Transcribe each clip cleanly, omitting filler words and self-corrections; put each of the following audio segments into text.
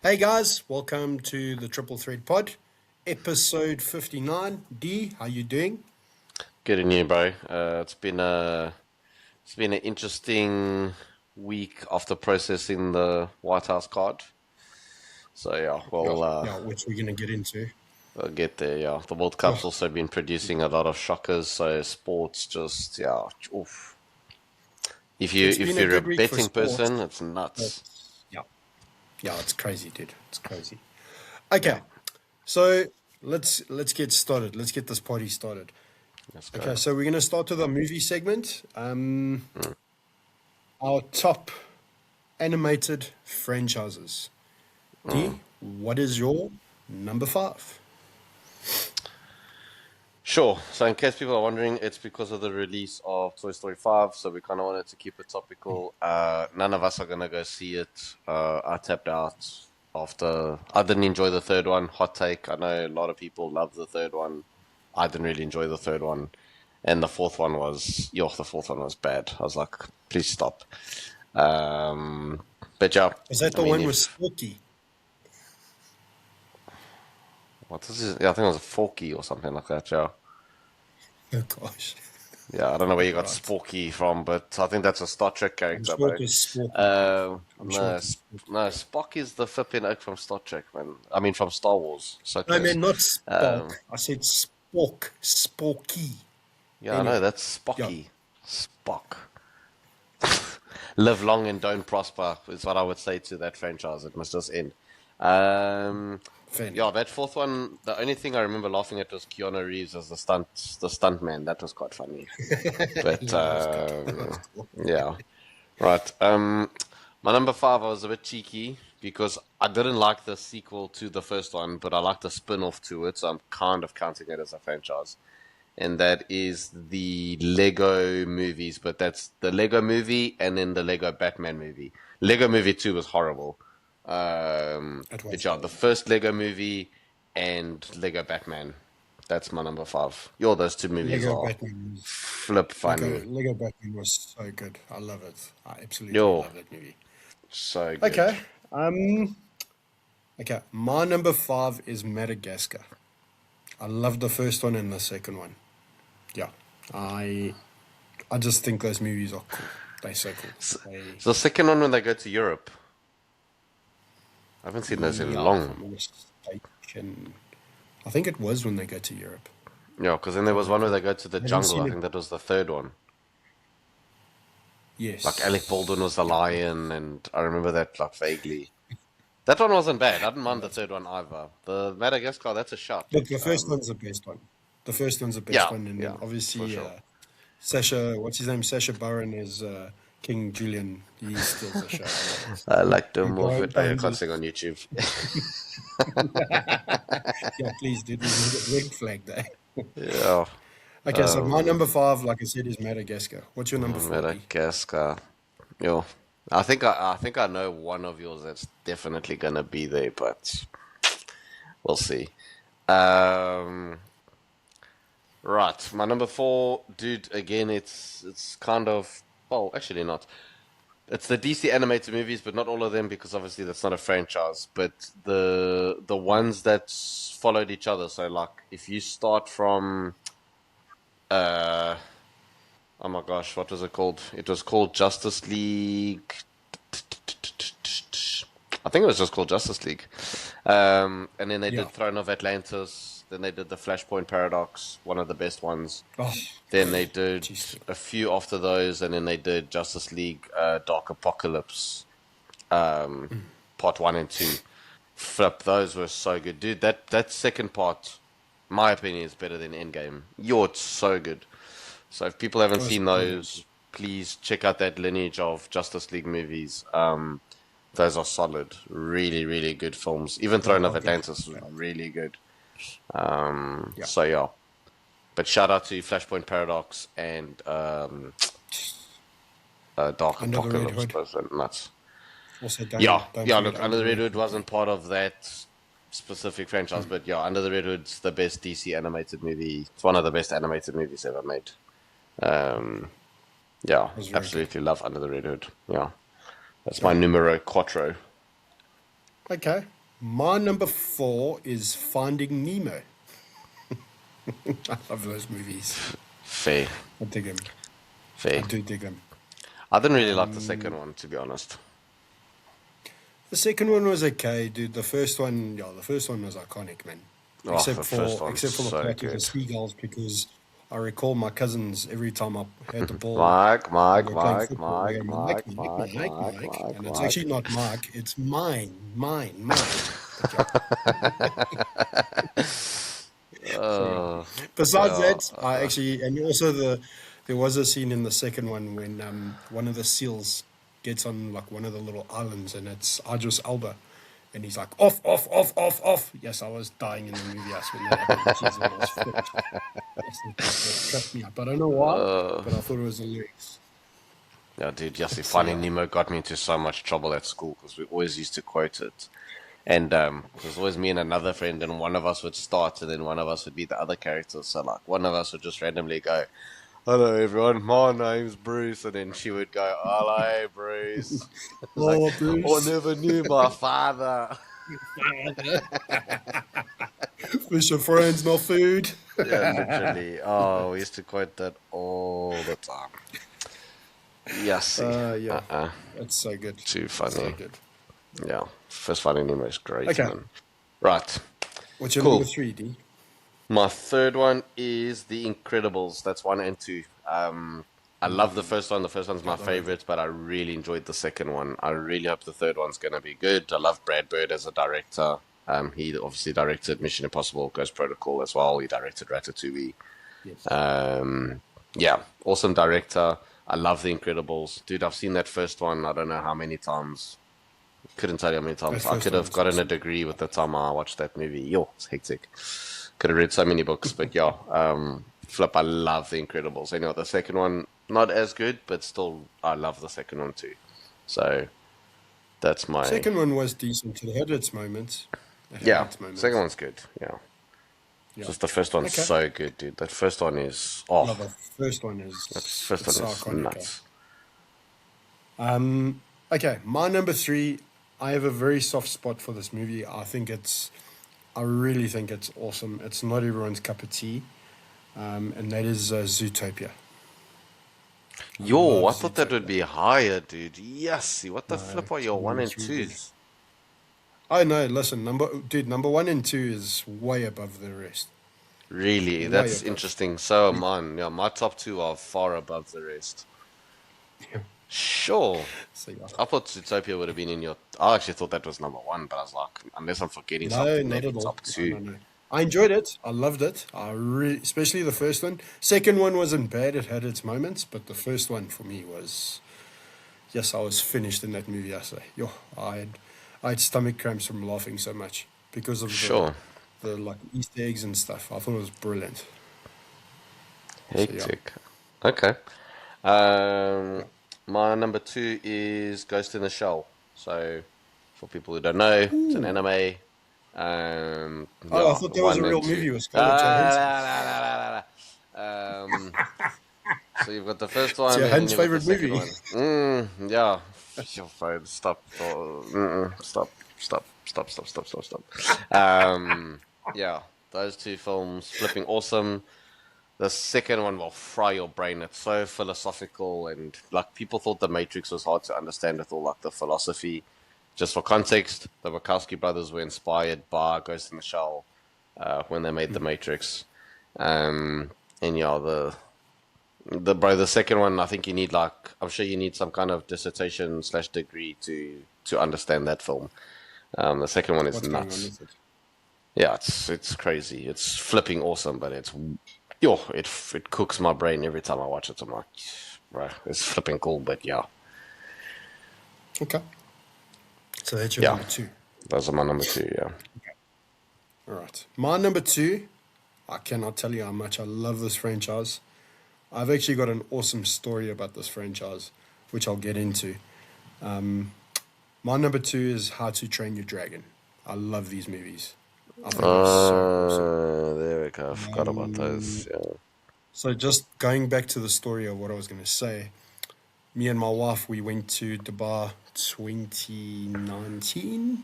Hey guys, welcome to the Triple Thread Pod, episode 59. D, how you doing? Good in you, bro. It's been an interesting week after processing the White House card. So yeah, Yeah, yeah, which we're gonna get into. we'll get there. Yeah, the World Oh, Cup's also been producing a lot of shockers. So sports just oof. If you it's been if a you're a good week for betting person, sports, it's but nuts. yeah, yeah, it's crazy, dude. It's crazy. Yeah, Okay, so let's get started. Let's get this party started. let's Okay, go. so we're gonna start with our movie segment. Mm. Our top animated franchises. Mm. D, what is your number five? Sure. So in case people are wondering, it's because of the release of Toy Story 5, so we kind of wanted to keep it topical. None of us are gonna go see it. I tapped out after. I didn't enjoy the third one. Hot take. I know a lot of people love the third one. I didn't really enjoy the third one, and the fourth one was bad. I was like, please stop. Um, but yeah, Is that I the mean, one with if Sporky? what is it? Yeah, I think it was a Forky or something like that. Yeah. Oh gosh. Yeah, I don't know where you got Right. Sporky from, but I think that's a Star Trek I'm character, sure bro. it was Sporky, dude. I'm sure No, it was Sporky. no, Spock is the flipping oak from Star Trek, man. I mean, from Star Wars. So No, close. man, not Um, Spock. I said Spork. Sporky. yeah, I know, Anyway, that's yeah, Spocky. Spock. Live long and don't prosper is what I would say to that franchise. It must just end. Um, fair yeah, enough. that fourth one. The only thing I remember laughing at was Keanu Reeves as the stunt man. That was quite funny. But Yeah, that was good. That was cool. yeah. Right. My number five, I was a bit cheeky because I didn't like the sequel to the first one, but I like the spin-off to it, so I'm kind of counting it as a franchise. And that is the Lego movies, but that's the Lego movie and then the Lego Batman movie. Lego Movie 2 was horrible. It But was yeah, the horrible. first Lego movie and Lego Batman. That's my number five. Yo, those two movies Lego are Batman was flip funny. Lego Batman was so good. I love it. I absolutely Yo, love that movie. so good. Okay. Um. Okay. My number five is Madagascar. I love the first one and the second one. Yeah. I I just think those movies are cool. They're so cool. So, They so the second one when they go to Europe. I haven't seen those in Yeah, if long. I'm not mistaken. I think it was when they go to Europe, Yeah, because then if there I was one where recall. they go to the I haven't jungle. seen I it. think that was the third one. Like Alec Baldwin Yes. was the Yeah. lion, and I remember that like vaguely. That one wasn't bad. I didn't mind the third one either. The Madagascar, that's a shot. Look, the first one's the best one. The first one's the best Yeah, one, and then yeah, for obviously sure. Sasha, what's his name? Sasha Baron is King Julian. He steals the show. I love it. I like to He move it. I can't bounces. sing on YouTube. Yeah, please, dude. We're gonna get red flagged there. Yeah. Okay, so my Um, number five, like I said, is Madagascar. What's your number 40? Madagascar. Yo, I think I know one of yours that's definitely gonna be there, but we'll see. Um, right, my number four, dude. Again, it's kind of well, actually not. It's the DC animated movies, but not all of them because obviously that's not a franchise. But the ones that followed each other. So like, if you start from uh, oh my gosh, what was it called? It was called Justice League. I think it was just called Justice League. And then they Yeah. did Throne of Atlantis. Then they did the Flashpoint Paradox, one of the best ones. Oh, Then they did jeez. a few after those, and then they did Justice League Dark Apocalypse Part 1 and 2. Flip, those were so good. Dude, that second part, my opinion, is better than Endgame. It's so good. So if people haven't It was seen brilliant. those, please check out that lineage of Justice League movies. Those are solid. Really, really good films. Even They Throne of are good. Atlantis was They are good. really good. Yeah. So yeah. But shout out to Flashpoint Paradox and Dark Under the Red Apocalypse. Hood. Those were nuts. Also, Yeah, don't yeah. forget Look, Under Under the the Red Red Hood Hood, wasn't man. part of that specific franchise, but yeah, Under the Red Hood's the best DC animated movie. It's one of the best animated movies ever made. Um, yeah, It was very good. absolutely love Under the Red Hood. Yeah, that's my Okay. numero quattro. Okay. My number 4 is Finding Nemo. I love those movies. Fair, I dig them. I fair. do dig them. I didn't really like the second one, to be honest. The second one was okay, dude. The first one was iconic, man. Oh, the first one's Except for the so part with the good. seagulls, because I recall my cousins every time I had the ball Mike, and Mike, we're playing Mike, football, we Mike, go Mike, Mike, Mike, Mike, Mike, Mike, Mike, Mike, and it's actually Mike. not Mike, it's mine. But yeah, so yeah. Uh, Besides yeah, that, I actually, and also there was a scene in the second one when one of the seals gets on like one of the little islands, and it's Idris Elba, and he's like off, off, off, off, off. Yes, I was dying in the movie as when that happened. Jeez, I was finished. Yes, that cracked me up. I don't know why, but I thought it was hilarious. yeah, dude. Yes, So Finding yeah. Nemo got me into so much trouble at school because we always used to quote it. And it was always me and another friend, and one of us would start, and then one of us would be the other character. So, like, one of us would just randomly go, "Hello, everyone. My name's Bruce," and then she would go, "Hello, Bruce." Like, Oh, I Bruce. never knew my father. Fish and friends, no food. Yeah, literally. Oh, we used to quote that all the time. Yassi. Yeah, Uh-uh. it's so good. Too It's so funny. good. Yeah. First Finding Nemo is great, Okay, man. Right. what's your number Cool. 3, D? My third one is The Incredibles. That's one and two. I love the first one. The first one's my Gotta love it. favorite, but I really enjoyed the second one. I really hope the third one's going to be good. I love Brad Bird as a director. He obviously directed Mission Impossible Ghost Protocol as well. He directed Ratatouille. Yes. Yeah, awesome director. I love The Incredibles. Dude, I've seen that first one I don't know how many times. Couldn't tell you how many That times. I first could one have was gotten a awesome. degree with the time I watched that movie. Yo, it's hectic. Could have read so many books, but yeah, flip. I love The Incredibles. Anyway, the second one not as good, but still, I love the second one too. So that's my Second one was decent. It had its moments. It had yeah. its Second moments. one's good. Yeah, Yeah. just the first one's Okay. so good, dude. That first one is Yeah, oh, the first one that is first it's one so is iconic. Eh? nuts. Okay, my number 3. I have a very soft spot for this movie. I really think it's awesome. It's not everyone's cup of tea, and that is Zootopia. I Yo, love I thought that would Zootopia. be higher, dude. Yes, what the No, flip are your one and it's really good. twos? Oh no, listen, number 1 and 2 is way above the rest. Really, Way that's above. interesting. So am mine. Yeah, my top two are far above the rest. Sure. So yeah. I thought Zootopia would have been in your. I actually thought that was number one, but I was like, unless I'm forgetting No, something, not maybe at all. top No, two. no, no. I enjoyed it. I loved it. Especially the first one. Second one wasn't bad. It had its moments, but the first one for me was, yes, I was finished in that movie. I say, yo, I had stomach cramps from laughing so much because of Sure. the like Easter eggs and stuff. I thought it was brilliant. So yeah, Hectic. Okay. Um, yeah. my number two is Ghost in the Shell. So, for people who don't know, it's an Ooh. anime. Oh, I Yeah, thought that was a one and real two. movie with Scarlett Johansson. Ah. So you've got the first It's one, your and then Hans' you've got the favorite second movie. one. Yeah. Your phone. Stop. Stop. Stop. Yeah. Those two films, flipping awesome. The second one will fry your brain. It's so philosophical, and like people thought the Matrix was hard to understand with all like the philosophy. Just for context, the Wachowski brothers were inspired by Ghost in the Shell when they made the Matrix. Um, and yeah, the second one, I think you need like I'm sure you need some kind of dissertation slash degree to understand that film. The second one is What's going on nuts. with it? Yeah, it's crazy. It's flipping awesome, but it's yo, it cooks my brain every time I watch it. I'm like, bro, it's flipping cool, but yeah, Okay. So that's your yeah, number 2. those are my number two. Yeah. All right. My number 2, I cannot tell you how much I love this franchise. I've actually got an awesome story about this franchise, which I'll get into. My number 2 is How to Train Your Dragon. I love these movies. I think they're so awesome. There we go. I forgot about those. Yeah. So just going back to the story of what I was going to say, me and my wife, we went to Dubai 2019.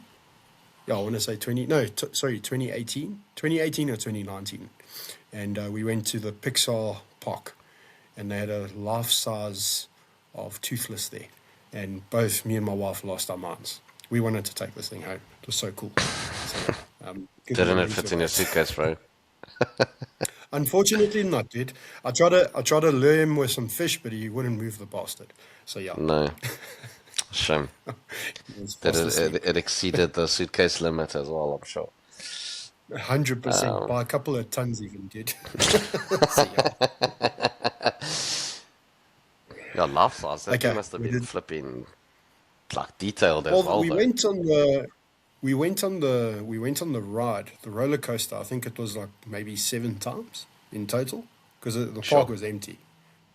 yeah, I want to say 20, no, sorry, 2018 or 2019. And we went to the Pixar park, and they had a life size of Toothless there. And both me and my wife lost our minds. We wanted to take this thing home. It was so cool. So yeah, good Didn't it memories fit with in your that. suitcase, bro? Unfortunately, not, dude. I tried to lure him with some fish, but he wouldn't move the bastard. So yeah, No. Shame. he was That fast asleep. it exceeded the suitcase limit as well, I'm sure. 100% Um, by a couple of tons, even, dude. So yeah. yeah, life size. That thing Okay. must have been flipping like detailed as Well, well, we though. went on the we went on the ride, the roller coaster. I think it was like maybe 7 times in total because the park Sure. was empty,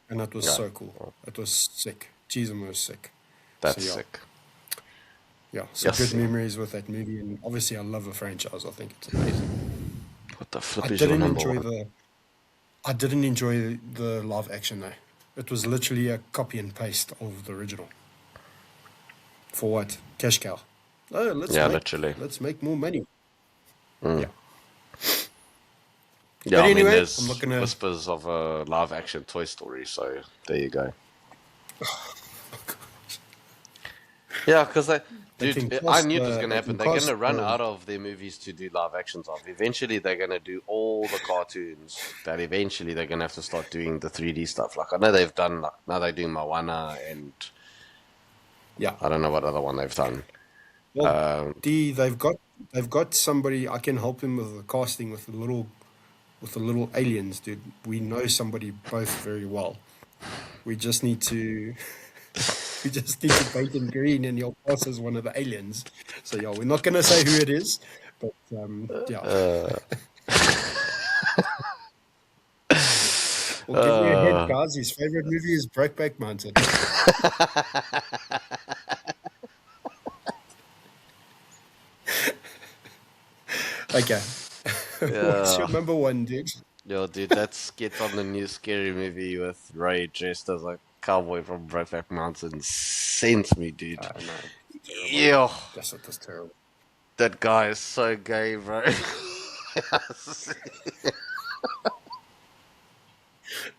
and it was Yeah. so cool. Well, It was sick. Jesus, it was sick. So that's yeah, sick. yeah, some Yes, good see. memories with that movie, and obviously I love the franchise. I think it's amazing. What the I flip is your didn't number enjoy one? the I didn't enjoy the live action though. It was literally a copy and paste of the original. For what? Cash cow. Oh, let's Yeah, make literally. let's make more money. Mm. Yeah. Yeah, But I mean, anyway, I'm not there's gonna. whispers of a live action Toy Story, so there you go. Yeah, because They dude, can I cost. knew it was gonna They happen. can They're cost. gonna run out of their movies to do live actions of. Eventually, they're gonna do all the cartoons. That eventually they're gonna have to start doing the 3D stuff. Like I know they've done. Like now they're doing Moana, and Yeah. I don't know what other one they've done. Well, they've got somebody. I can help him with the casting with the little aliens, dude. We know somebody both very well. We just need to. We just need to paint him green, and he'll pass as one of the aliens. So yeah, we're not gonna say who it is, but yeah, we'll give you a hint, Uh, guys. His favorite movie is Brokeback Mountain. Okay, what's yeah. your number one, dude? Yo, dude, let's get on the new scary movie with Ray dressed as a cowboy from Brokeback Mountain. Sent me, dude. No, terrible. Yo, That was terrible. that guy is so gay, bro.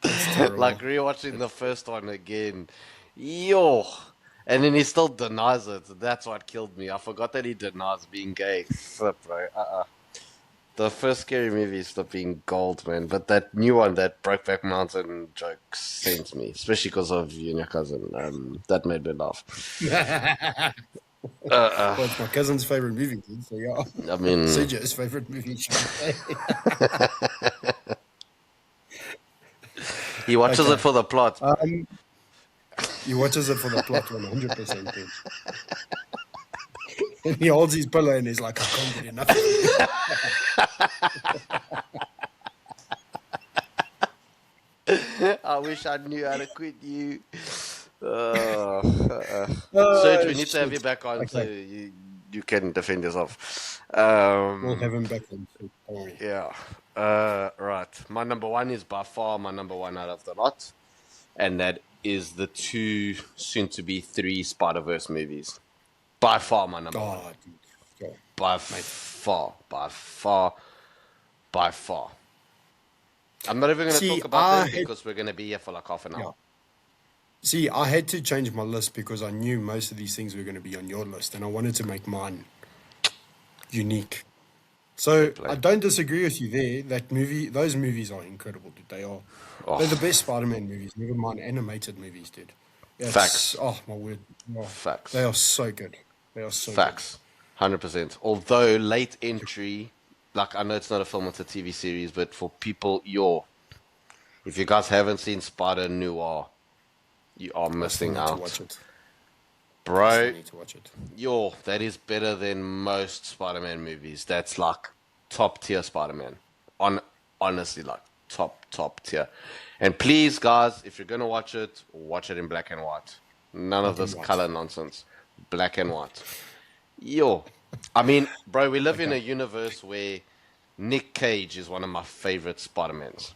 That's Like terrible. rewatching the first one again. Yo. And then he still denies it. That's what killed me. I forgot that he denies being gay. Flip, bro. The first scary movie is being gold, man. But that new one, that Brokeback Mountain joke sent me, especially because of you and your cousin. That made me laugh. Uh, Well, it's my cousin's favorite movie, dude. So yeah, I mean, Sergio's favorite movie, should I say? he watches it Okay. for the plot. Um, he watches it for the plot 100%, dude. And he holds his pillow and he's like, I can't get enough of you. I wish I knew how to quit you. Serge, we need to have you Shit. back on so Okay. you can defend yourself. We'll have him back then. So don't worry. Yeah. Right. My number one is by far my number one out of the lot, and that is the two, soon to be three Spider-Verse movies. By far my number one. Oh, dude. Go, By mate. far, by far, by far. I'm not even going to See, talk about I them had, because we're going to be here for like half an yeah. hour. See, I had to change my list because I knew most of these things were going to be on your list, and I wanted to make mine unique. Fair So I play. don't disagree with you there. Those movies are incredible, dude. They're the Oh, best Spider-Man movies. Never mind animated movies, dude. It's facts. oh my word, oh, they Facts. are so good. They are so good. Facts. 100%. Although late entry, like I know it's not a film, it's a TV series, but for people, if you guys haven't seen Spider Noir, you are I still missing need to out. watch it. I still Bro, need to watch it. that is better than most Spider-Man movies. That's like top tier Spider-Man. Honestly, like top tier. And please, guys, if you're gonna watch it in black and white. None of Black this and white. color nonsense. Black and white. Yo, I mean, bro, we live in Okay. a universe where Nick Cage is one of my favorite Spider-Mans.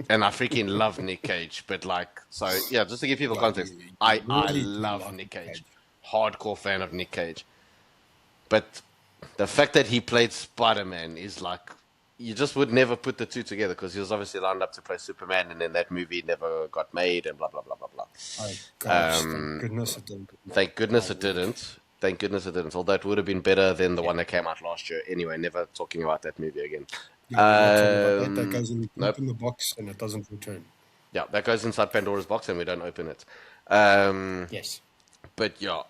And I freaking love Nick Cage, but like, so yeah, just to give people Yeah, context, you I really do love like Nick Nick Cage Cage. hardcore fan of Nick Cage. But the fact that he played Spider-Man is like, you just would never put the two together because he was obviously lined up to play Superman, and then that movie never got made, and blah blah blah blah blah. Oh gosh, thank goodness it didn't. Thank goodness Oh it word. didn't. Thank goodness it didn't. Although it would have been better than the one that came out last year. Anyway, never talking about that movie again. Yeah, we're not talking about that. That goes Nope. in the box and it doesn't return. Yeah, that goes inside Pandora's box, and we don't open it. Um, Yes. but yeah,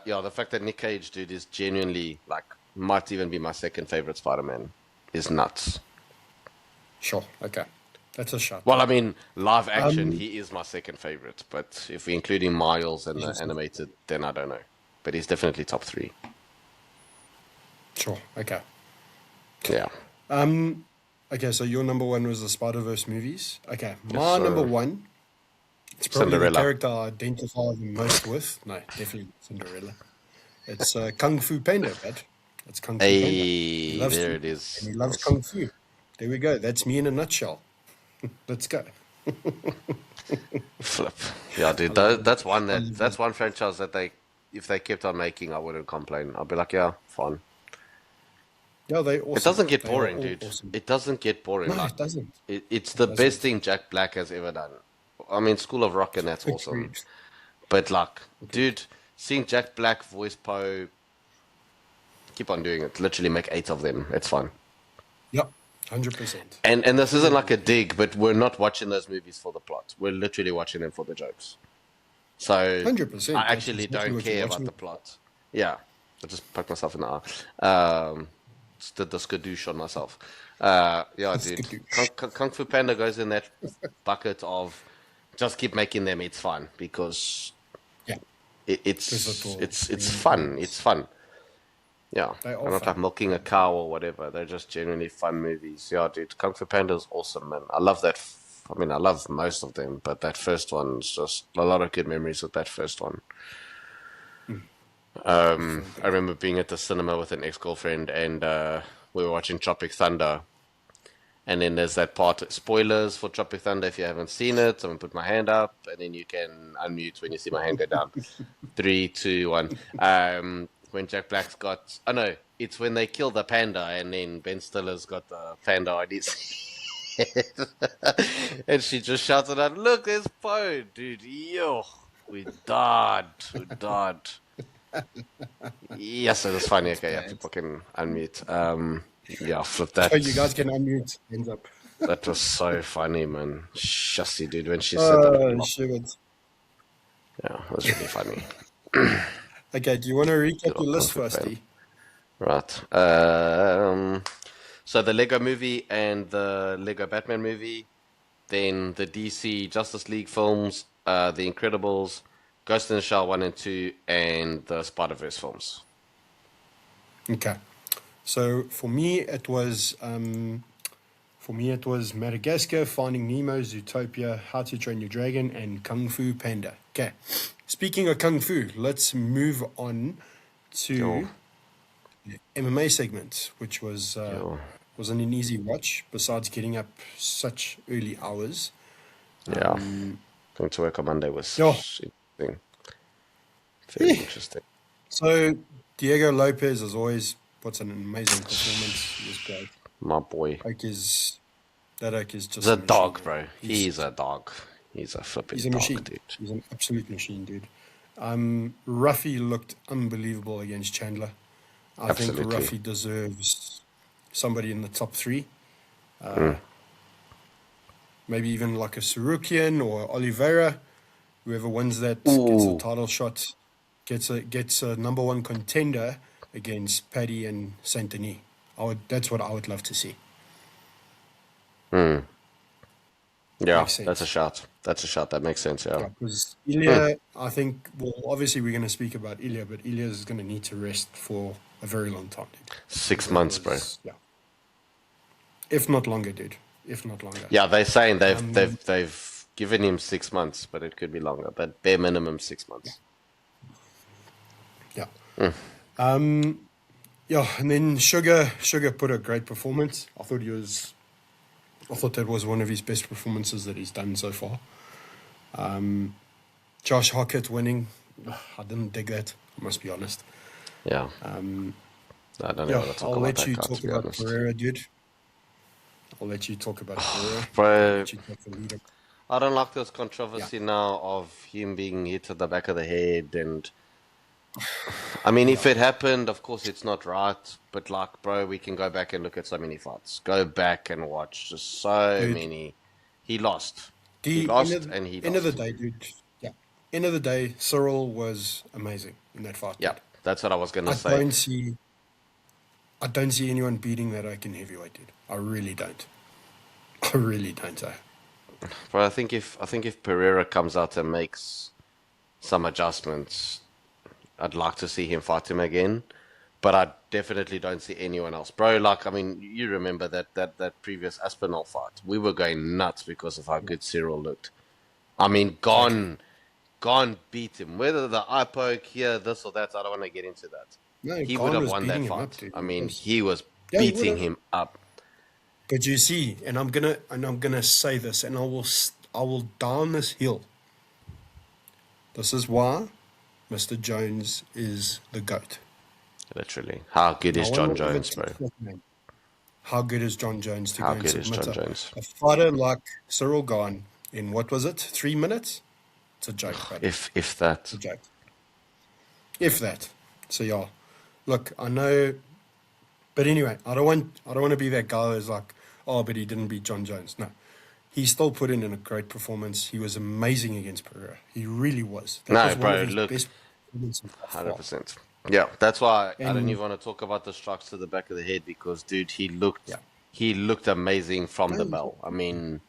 yeah, the fact that Nick Cage, dude, is genuinely like might even be my second favorite Spider-Man is nuts. Sure. Okay. That's a shot. Well, I mean, live action, Um, he is my second favorite. But if we're including Miles and the yes, animated, then I don't know. But he's definitely top three. sure. Okay. Yeah. Okay, so your number one was the Spider-Verse movies. Okay. Yes, My number sir. one, it's probably the Cinderella. character I identify the most with. No, definitely not Cinderella. It's Kung Fu Panda, Dad. It's Kung Fu Panda. He Hey, loves there to it and is. he loves Kung Fu. There we go. That's me in a nutshell. Let's go. Flip. Yeah, dude, I love it. that's one I love that's it. one franchise that if they kept on making, I wouldn't complain. I'd be like, yeah, fun. Yeah, they're It awesome. doesn't get They are boring, all dude. awesome. It doesn't get boring. No, Like, it doesn't. it's It the best doesn't. thing Jack Black has ever done. I mean, School of Rock, and that's awesome. Agreed. But like, Agreed. dude, seeing Jack Black voice Poe, keep on doing it. Literally make 8 of them. It's fun. Yep. 100%. And this isn't like a 100%. dig, but we're not watching those movies for the plot. We're literally watching them for the jokes. So 100%. I That's actually exactly don't what you're care about watching. the plot. Yeah, I just poked myself in the eye. Just did the skadoosh on myself. Yeah, dude. Skadoosh. Kung Fu Panda goes in that bucket of just keep making them. It's fun because Yeah. it, Because it's it'll it's bring it's in fun. It's audience. fun. Yeah, They are they're not like fun. milking a cow or whatever. They're just genuinely fun movies. Yeah, dude. Kung Fu Panda is awesome, man. I love that. I mean, I love most of them, but that first one's just a lot of good memories with that first one. I Definitely. remember being at the cinema with an ex-girlfriend, and we were watching Tropic Thunder. And then there's that part, spoilers for Tropic Thunder if you haven't seen it. I'm gonna put my hand up, and then you can unmute when you see my hand go down. Three, two, one. When Jack Black's got, oh no, it's when they kill the panda, and then Ben Stiller's got the panda on his head, and she just shouted out, "Look, there's Poe, dude! Yo, we died." Yes, it was funny. That's Okay, you have to bad. fucking unmute. Yeah, flip So you that. guys can unmute. Hands up. That was so funny, man. Shussy, dude, when she said that. Shit. Yeah, it was really funny. Okay, do you want to recap Good your old Kung list Fu first, Pan. D? Right. So the Lego movie and the Lego Batman movie, then the DC Justice League films, The Incredibles, Ghost in the Shell 1 and 2, and the Spider-Verse films. Okay. So for me it was Madagascar, Finding Nemo, Zootopia, How to Train Your Dragon, and Kung Fu Panda. Okay. Speaking of Kung Fu, let's move on Yo, to MMA segment, which yo. wasn't an easy watch. Besides getting up such early hours, Yeah. Going to work on Monday was yeah. interesting. Very Eh. interesting. So Diego Lopez, as always, puts an amazing performance. He was great. My boy. That Oak is He's just a a machine, dog, man. bro. He's a dog. He's a flipping He's a dog, machine. dude. He's an absolute machine, dude. Ruffy looked unbelievable against Chandler. I think Absolutely. Ruffy deserves somebody in the top three. Maybe even like a Sarukian or Oliveira. Whoever wins that gets a Ooh. title shot, gets a number one contender against Paddy and Saint Denis. That's what I would love to see. Yeah, Makes that's a sense. shot. That's a shot. That makes sense, yeah. Yeah, because Ilya, I think, well, obviously we're going to speak about Ilya, but Ilya is going to need to rest for a very long time, dude. Because 6 that months, bro. was, yeah, if not longer, dude. If not longer. Yeah, they're saying Um, they've given him 6 months, but it could be longer. But bare minimum 6 months. yeah. Yeah, and then Sugar put a great performance. I thought that was one of his best performances that he's done so far. Josh Hockett winning, I didn't dig that, I must be honest. Yeah, I don't even Yeah, want to talk I'll about let that you guy, to talk be about honest. Pereira, dude. I'll let you talk about Pereira. I'll Bro, let you take the lead. I don't like this Yeah, controversy now of him being hit at the back of the head. And I mean, if yeah. it happened, of course it's not right. But like, bro, we can go back and look at so many fights. Go back and watch just so Dude, many. He lost. He the lost and he end of the lost. day, dude. Yeah, end of the day, Cyril was amazing in that fight, Yeah, dude. that's what I was gonna I say. don't see, I don't see anyone beating that Oaken heavyweight, dude. I really don't. I really don't. But I think if Pereira comes out and makes some adjustments, I'd like to see him fight him again. But I definitely don't see anyone else, bro. Like, I mean, you remember that previous Aspinall fight? We were going nuts because of how Yeah, good Cyril looked. I mean, exactly. gone beat him. Whether the eye poke here, this or that, I don't want to get into that. No, He would Gon have was won that beating him up, fight. dude. I It mean, was, he was yeah, he would beating have. him up. But you see, and I'm gonna say this, and I will down this hill. This is why Mr. Jones is the GOAT. Literally. How good No is one John will ever Jones, take bro? that name. How good is John Jones to go How and good is submit John Jones? a fighter like Cyril Gahn in what was it, 3 minutes? It's a joke, buddy. If It's that. a joke. If that. So yeah, look, I know, but anyway, I don't want to be that guy who's like, oh, but he didn't beat John Jones. No, he still put in a great performance. He was amazing against Pereira. He really was. That No, was one of bro, his look, best performances by far. 100%. Yeah, that's why I don't And even want to talk about the strikes to the back of the head because, dude, yeah, he looked amazing from no, the bell. I mean,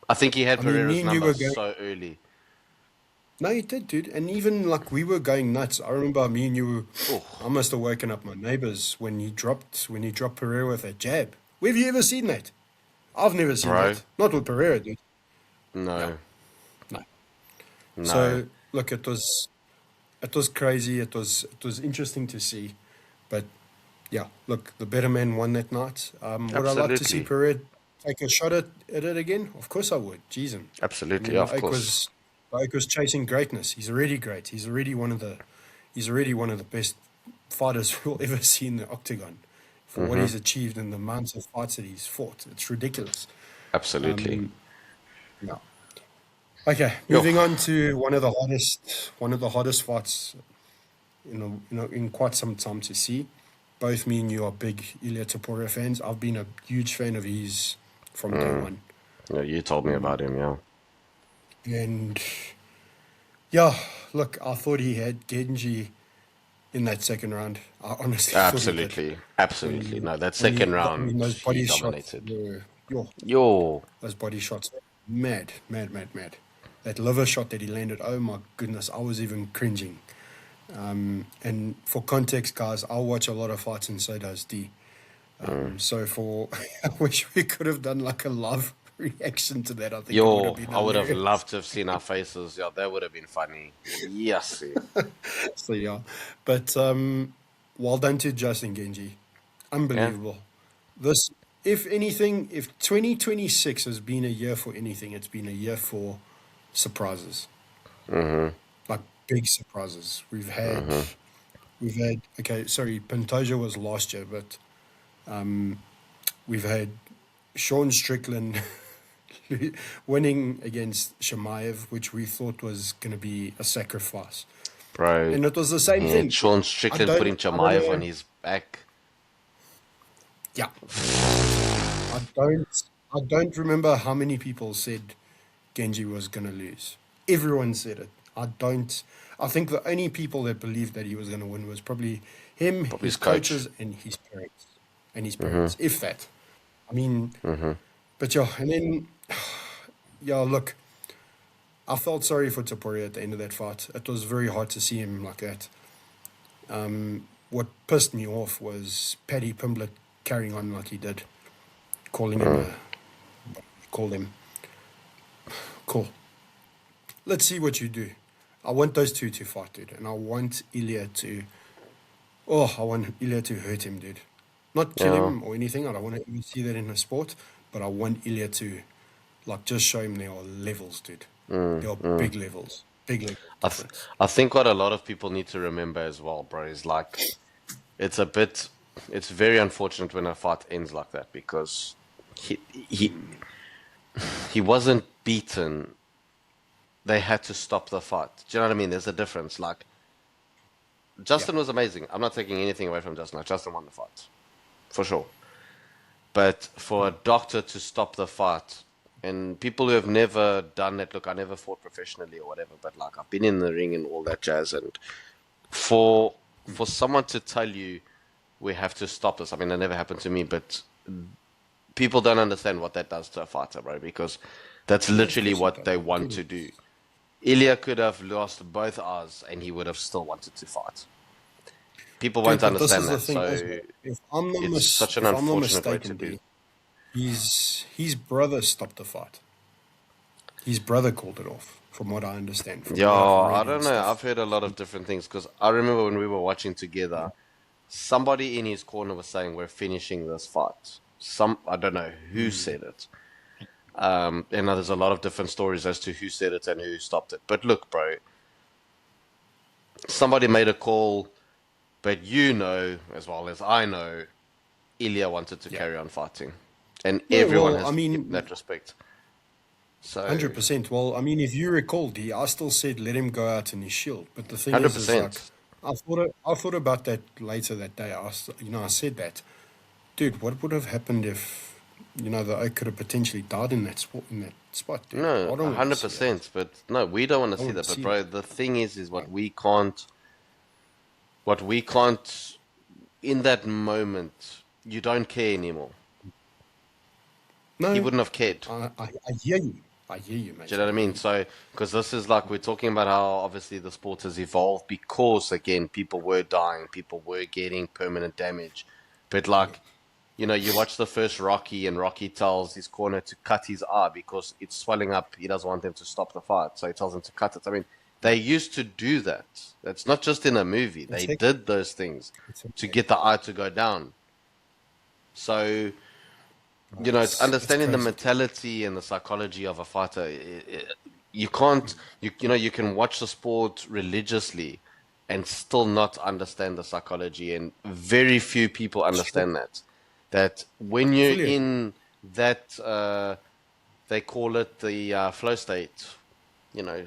I think he had I mean, me Pereira's and you number were going. so early. No, you did, dude. And even like we were going nuts. I remember me and you. I Oh, must have woken up my neighbors when he dropped Pereira with a jab. Where have you ever seen that? I've never seen bro, that. Not with Pereira, dude. Yeah, no, no. no, So look, it was crazy. It was interesting to see, but yeah, look, the better man won that night. Would I like to see absolutely, Pereira take a shot at it again? Of course I would. Jeez, I absolutely, yeah, mean, of course. Oak was chasing greatness. He's already great. He's already one of the best fighters we'll ever see in the octagon. For what Mm-hmm. he's achieved and the amounts of fights that he's fought, it's ridiculous. Absolutely. Yeah. Okay, Yo, moving on to one of the hottest fights in quite some time to see. Both me and you are big Ilia Topuria fans. I've been a huge fan of his from day one. yeah, you told me about him, yeah. And yeah, look, I thought he had Genji in that second round. I honestly thought he did. Absolutely, When absolutely. he, No, that when he, second I mean, round, those he body shots dominated. were, yo, Yo, those body shots were mad, mad, mad, mad. That liver shot that he landed, oh my goodness, I was even cringing. And for context, guys, I watch a lot of fights, and so does D. So I wish we could have done like a live reaction to that. I think it would have yo, been I would have hilarious. loved to have seen our faces. Yeah, that would have been funny. Yes. So yeah, but well done to Justin Genji, Yeah. unbelievable. This, if anything, if 2026 has been a year for anything, it's been a year for surprises, Mm-hmm. like big surprises. We've had, Mm-hmm. we've had. Okay, sorry, Pantoja was last year, but we've had Sean Strickland winning against Shemaev, which we thought was going to be a sacrifice, Bro, and it was the same he had thing. Sean I Strickland don't, putting I don't Chimaev on know. his back. Yeah, exactly. I don't remember how many people said Genji was gonna lose. Everyone said it. I think the only people that believed that he was gonna win was probably him, Probably his his coach. coaches, and his parents. And his Mm-hmm. parents, if that. I mean, Mm-hmm. but yeah, and then yeah, look, I felt sorry for Topuria at the end of that fight. It was very hard to see him like that. What pissed me off was Paddy Pimblett carrying on like he did, calling him Mm. a called him. Cool. Let's see what you do. I want those two to fight, dude, and I want Ilya to. Oh, I want Ilya to hurt him, dude. Not kill Yeah. him or anything. I don't want to even see that in a sport, but I want Ilya to, like, just show him there are levels, dude. Mm. There are Mm. big levels. Big level I th difference. I think what a lot of people need to remember as well, bro, is like it's a bit it's very unfortunate when a fight ends like that because he he he wasn't beaten. They had to stop the fight. Do you know what I mean? There's a difference. Like Yeah. Justin was amazing. I'm not taking anything away from Justin. Like Justin won the fight for sure. But for a doctor to stop the fight, and people who have never done it, look, I never fought professionally or whatever, but like I've been in the ring and all that jazz, and for someone to tell you we have to stop this, I mean, that never happened to me, but people don't understand what that does to a fighter, bro, because that's Yeah, of literally course you what don't. they want to do. Ilya could have lost both eyes and he would have still wanted to fight. People Dude, won't but this understand is the that, thing as so well. If I'm not it's such an if I'm not unfortunate way to mistaken, be. D, his brother stopped the fight. His brother called it off, from what I understand, from Yeah, what I've I read don't and know. stuff. I've heard a lot of different things because I remember when we were watching together, somebody in his corner was saying we're finishing this fight. I don't know who said it. And now there's a lot of different stories as to who said it and who stopped it. But look, bro, somebody made a call, but you know as well as I know, Ilya wanted to Yeah. carry on fighting, and No, everyone well, I has to give him mean, that respect. So, 100%. Well, I mean, if you recall, D, I still said let him go out in his shield. But the thing is like, 100%. I thought about that later that day. I said that, dude, what would have happened if, the oak could have potentially died in that spot, dude? No, I don't want to see that. 100%. But no, we don't want I to don't see want that. to But see bro, that. the thing is Yeah. what we can't in that moment. You don't care anymore. He No, wouldn't have cared. I hear you. I hear you, Do you mate. know I what I hear mean? you. So, because this is like we're talking about how obviously the sport has evolved because again, people were dying, people were getting permanent damage. But Yeah. like, you watch the first Rocky and Rocky tells his corner to cut his eye because it's swelling up. He doesn't want them to stop the fight. So he tells them to cut it. I mean, they Yeah. used to do that. It's not just in a movie. They Exactly. did those things to Exactly. get the eye to go down. So, it's It's understanding the crazy, dude. mentality and the psychology of a fighter. You can't, you can watch the sport religiously and still not understand the psychology. And very few people Sure. understand that. That when you're Fully agree. in that, they call it the flow state, you know,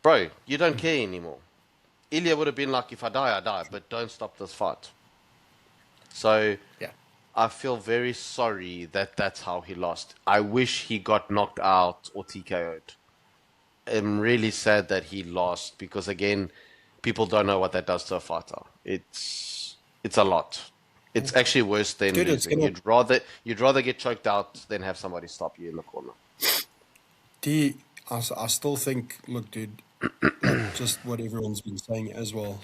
bro, you don't care anymore. Ilya would have been like, if I die, I die, but don't stop this fight. So Yeah. I feel very sorry that that's how he lost. I wish he got knocked out or TKO'd. I'm really sad that he lost because again, people don't know what that does to a fighter. It's a lot. It's actually worse than Dude, it's losing. gonna You'd rather get choked out than have somebody stop you in the corner. D. I still think, look, dude, like just what everyone's been saying as well.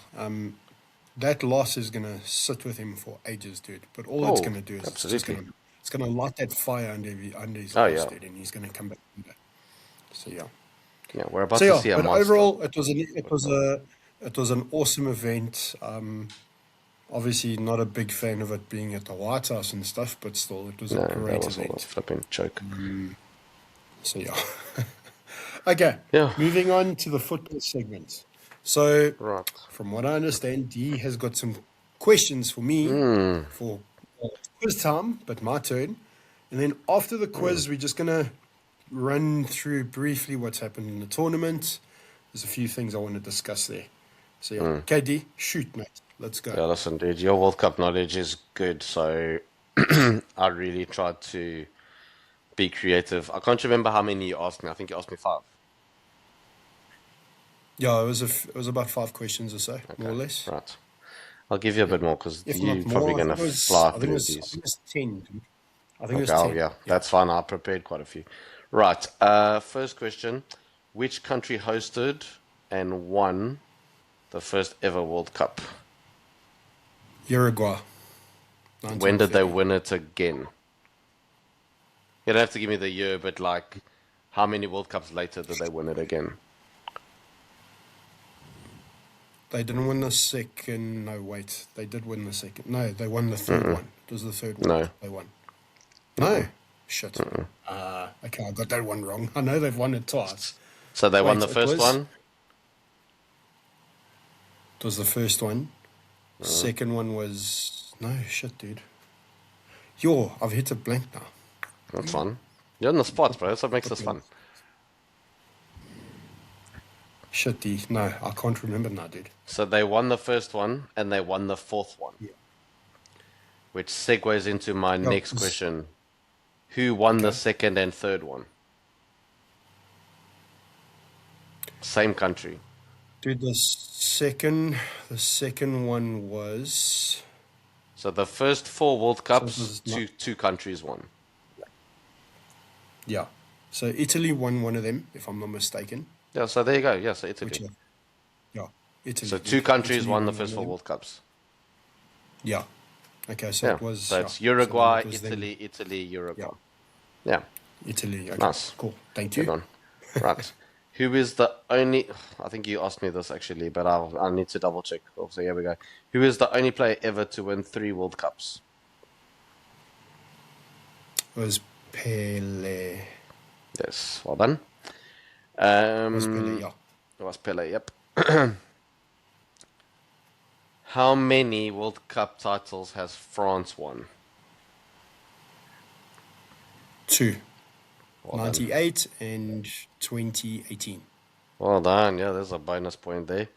That loss is gonna sit with him for ages, dude. But all it's Oh, gonna do is absolutely. it's gonna light that fire under his Oh ass, yeah. dude, and he's gonna come back from that. So yeah. Yeah, we're So about to yeah, see a but monster. overall, it was an awesome event. Obviously, not a big fan of it being at the White House and stuff, but still, it was a No, that great was all a event. flipping joke. So yeah. Okay, Yeah, moving on to the football segment. So, right. from what I understand, D has got some questions for me Hmm. for quiz time, but my turn. And then after the quiz, we're just gonna run through briefly what's happened in the tournament. There's a few things I want to discuss there. So yeah, KD, shoot, mate. Let's go. Yeah, listen, dude, your World Cup knowledge is good, so I really tried to be creative. I can't remember how many you asked me. I think you asked me five. Yeah, it was about 5 questions or so, more or Okay, less. right. I'll give you a Yeah, bit more because if you're not probably more. gonna fly through I these. think it was 10, dude. I think it Okay, was oh 10. yeah, Yeah. that's fine. I prepared quite a few. Right. First question: which country hosted and won the first ever World Cup? Uruguay, When did they 1930. win it again? You don't have to give me the year, but like, how many World Cups later did they win it again? They didn't win the second. No, wait. They did win the second. No, they won the third Mm-mm. one. It was the third one No. they won. No. Mm-mm. Shit. Mm-mm. Okay, I got that one wrong. I know they've won it twice. So they won Wait, the first one? it was the first one. Second one was no shit, dude. Yo, I've hit a blank now. That's fun. You're on the spot, bro. That's what makes this fun. Shit, D. No, I can't remember now, dude. So they won the first one, and they won the fourth one. Yeah. Which segues into my Yeah, next question. Who won the okay. second and third one? Same country. Dude, the second one was. So the first 4 World So it Cups, was two countries won. yeah. So Italy won one of them, if I'm not mistaken. Yeah, so there you go. Yeah, so Italy. Which, yeah, Italy. So dude. 2 countries Italy won the one first of 4 them. World Cups. Yeah. Okay, so Yeah. it was. So it's yeah. Uruguay, So then it was them. Italy, Italy, Uruguay. Yeah. Yeah. Italy. Okay. Nice. Cool. Thank Good you. one. Right. Who is the only... I think you asked me this actually, but I'll need to double check. Oh, so here we go. Who is the only player ever to win 3 World Cups? It was Pele. Yes, well done. It was Pele, yeah. It was Pele, yep. How many World Cup titles has France won? 2. Well done. 98 and 2018. Well done. Yeah, there's a bonus point there.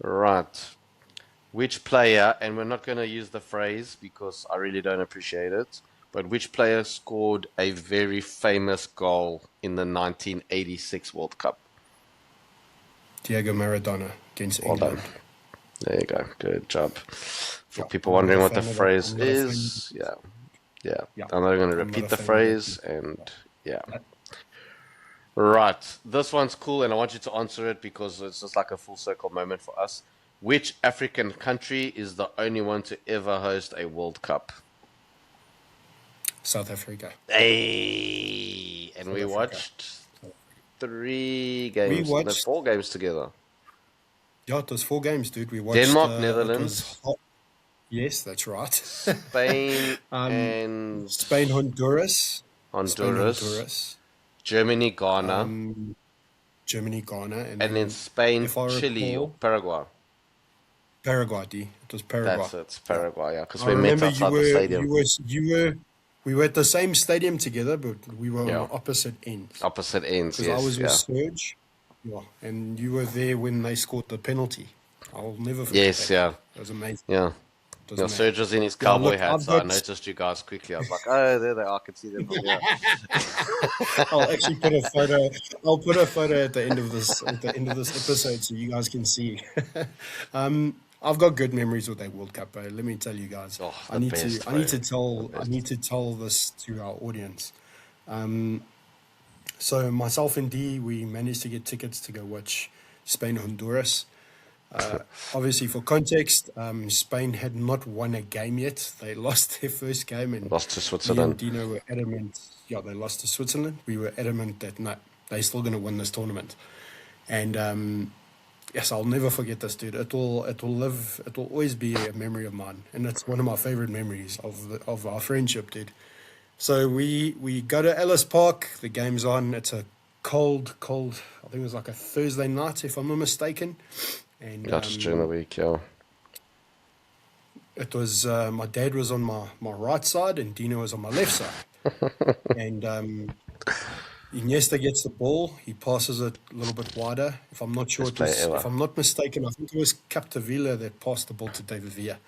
Right. Which player, and we're not going to use the phrase because I really don't appreciate it, but which player scored a very famous goal in the 1986 World Cup? Diego Maradona against Well England. done. There you go. Good job. For Yeah, people I'm wondering not what a the fan of phrase I'm not a fan- is, yeah. Yeah, I'm not going to I'm not repeat a the fan of phrase, that. and yeah. Right. This one's cool, and I want you to answer it because it's just like a full circle moment for us. Which African country is the only one to ever host a World Cup? South Africa. Hey, and South we Africa. watched 3 games, no, watched- 4 games together. Yeah, it was 4 games, dude. We watched Denmark, It Netherlands, was Yes, that's right. Spain, and Spain, Honduras. Spain, Honduras, Honduras. Germany, Ghana, Germany, Ghana, and then Spain, if I Chile, or recall, Paraguay. Paraguay. D. It was Paraguay. That's it, it's Paraguay, yeah, because I we met remember outside the stadium. we were at the same stadium together, but we were Yeah. on opposite ends. Opposite ends, Because I yes, was with yeah. Serge, and you were there when they scored the penalty. I'll never forget Yes, that. yeah, It was amazing. yeah. It was Yeah, amazing. Serge was in his Yeah, cowboy look, hat, I've so I got- noticed you guys quickly. I was like, oh, there they are, I can see them from here. I'll actually put a photo. I'll put a photo at the end of this episode so you guys can see. I've got good memories with that World Cup, bro. Let me tell you guys. Oh, I the need best, to bro. I need to tell this to our audience. So myself and D, we managed to get tickets to go watch Spain Honduras. Obviously, for context, Spain had not won a game yet. They lost their first game, and Lost to me and Switzerland. Dino were adamant. Yeah, they lost to Switzerland. We were adamant that no, they're still going to win this tournament. And yes, I'll never forget this, dude. It will live. It will always be a memory of mine, and it's one of my favorite memories of our friendship, dude. So we go to Ellis Park. The game's on. It's a cold. I think it was like a Thursday night, if I'm not mistaken. And Yeah, just during the week, yeah. it was my dad was on my right side and Dino was on my left side. And Iniesta gets the ball. He passes it a little bit wider. If I'm not sure, Best player ever. if I'm not mistaken, I think it was Capdevila that passed the ball to David Villa.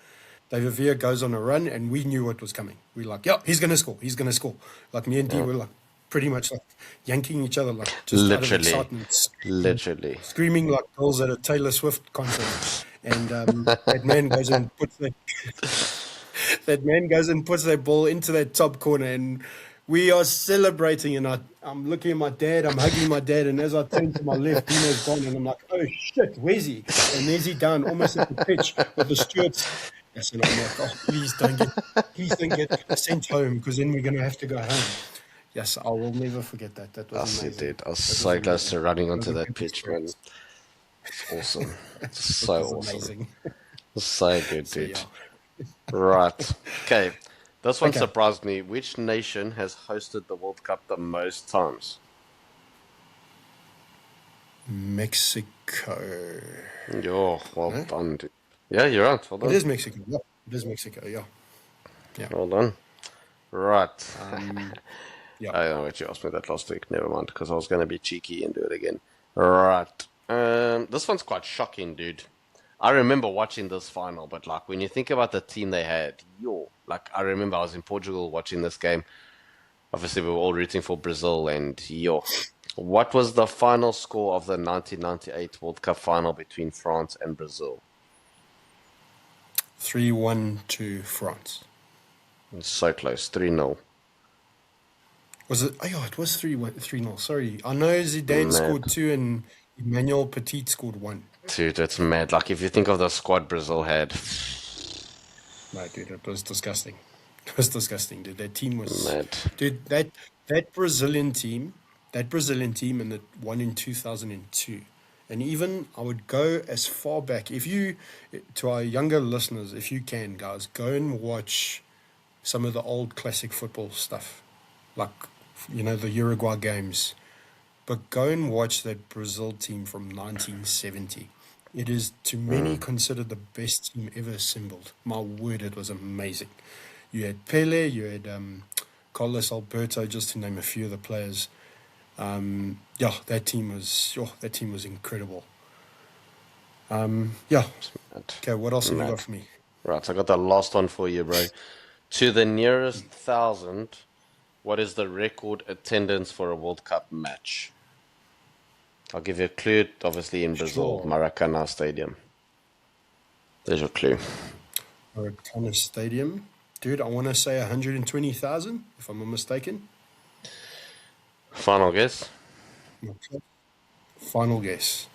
David Villa goes on a run, and we knew what was coming. We were like, yeah, he's going to score. He's going to score. Like me and D were like pretty much like yanking each other, like just out of Literally. excitement, Literally. screaming like girls at a Taylor Swift concert. And that man goes and puts that ball into that top corner, and we are celebrating. And I'm looking at my dad, I'm hugging my dad, and as I turn to my left, Dino's gone, and I'm like, oh shit, where's he? And there's he down almost at the pitch with the stewards. Yes, and I'm like, oh, please don't get sent home, because then we're gonna have to go home. Yes, I will never forget that. That was Yes, you amazing. did. I was That was so close amazing. to running That onto was a that good pitch, man. experience. It's awesome. It's It so was awesome. amazing. So good, So dude. yeah. Right. Okay. This one Okay. surprised me. Which nation has hosted the World Cup the most times? Mexico. Yo, well No? done, dude. Yeah, you're right. Well It done. is Mexico. Yeah, it is Mexico. Yeah, yeah. Well done. Right. Yeah. I don't know what you asked me that last week. Never mind, because I was going to be cheeky and do it again. Right. This one's quite shocking, dude. I remember watching this final, but like when you think about the team they had, like I remember I was in Portugal watching this game. Obviously, we were all rooting for Brazil, and what was the final score of the 1998 World Cup final between France and Brazil? 3-1 to France. It's so close, 3-0. Was it? Oh, yeah, it was 3-1, 3-0. Sorry. I know Zidane Mad. scored 2 and Emmanuel Petit scored 1. Dude, it's mad. Like, if you think of the squad Brazil had, No, dude, it was disgusting. It was disgusting, dude. That team was, mad. dude. That Brazilian team, and that won in 2002. And even I would go as far back. If you, to our younger listeners, if you can, guys, go and watch some of the old classic football stuff, like the Uruguay games. But go and watch that Brazil team from 1970. It is, to many, considered the best team ever assembled. My word, it was amazing. You had Pele, you had Carlos Alberto, just to name a few of the players. That team was incredible. Yeah. Mad. Okay, what else have you got Mad. for me? Right, I got the last one for you, bro. To the nearest thousand, what is the record attendance for a World Cup match? I'll give you a clue. Obviously, in Brazil, Sure. Maracanã Stadium. There's your clue. Maracana Stadium. Dude, I want to say 120,000, if I'm not mistaken. Final guess? Okay. Final guess.